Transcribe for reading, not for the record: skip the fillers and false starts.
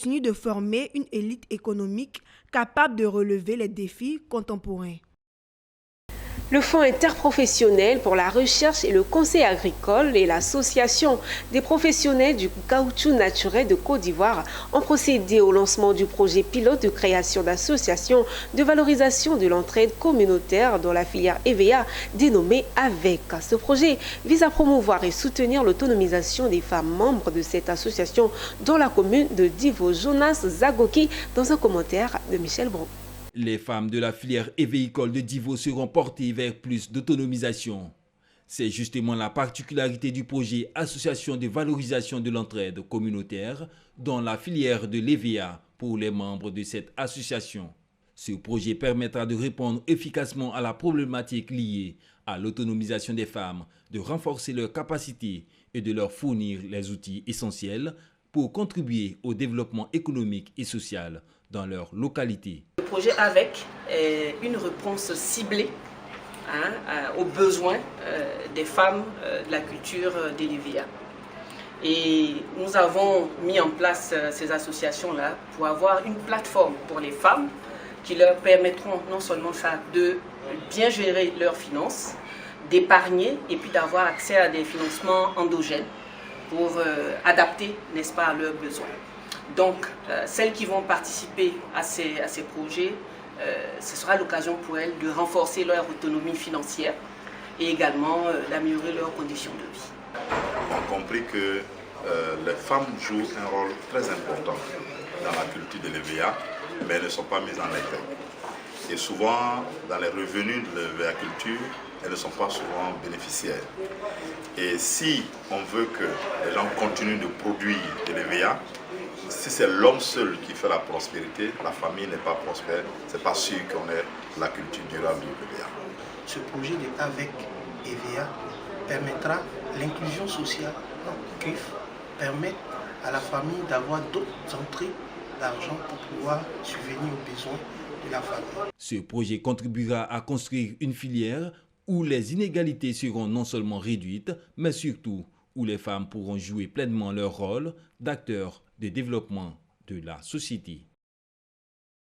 continue de former une élite économique capable de relever les défis contemporains. Le Fonds interprofessionnel pour la recherche et le conseil agricole et l'Association des professionnels du caoutchouc naturel de Côte d'Ivoire ont procédé au lancement du projet pilote de création d'associations de valorisation de l'entraide communautaire dans la filière EVA dénommée AVEC. Ce projet vise à promouvoir et soutenir l'autonomisation des femmes membres de cette association dans la commune de Divo. Jonas Zagoki dans un commentaire de Michel Bron. Les femmes de la filière évéicole de Divo seront portées vers plus d'autonomisation. C'est justement la particularité du projet Association de valorisation de l'entraide communautaire dans la filière de l'EVA pour les membres de cette association. Ce projet permettra de répondre efficacement à la problématique liée à l'autonomisation des femmes, de renforcer leurs capacités et de leur fournir les outils essentiels pour contribuer au développement économique et social dans leur localité. Le projet AVEC est une réponse ciblée aux besoins des femmes de la culture de l'EVA. Et nous avons mis en place ces associations-là pour avoir une plateforme pour les femmes qui leur permettront non seulement de bien gérer leurs finances, d'épargner et puis d'avoir accès à des financements endogènes pour adapter, n'est-ce pas, à leurs besoins. Donc, celles qui vont participer à ces projets, ce sera l'occasion pour elles de renforcer leur autonomie financière et également d'améliorer leurs conditions de vie. On a compris que les femmes jouent un rôle très important dans la culture de l'EVA, mais elles ne sont pas mises en exergue. Et souvent, dans les revenus de l'EVA culture, elles ne sont pas souvent bénéficiaires. Et si on veut que les gens continuent de produire de l'EVA, si c'est l'homme seul qui fait la prospérité, la famille n'est pas prospère, c'est pas sûr qu'on ait la culture durable de l'EVA. Ce projet de AVEC EVA permettra l'inclusion sociale, permettre à la famille d'avoir d'autres entrées d'argent pour pouvoir subvenir aux besoins de la famille. Ce projet contribuera à construire une filière où les inégalités seront non seulement réduites, mais surtout où les femmes pourront jouer pleinement leur rôle d'acteurs de développement de la société.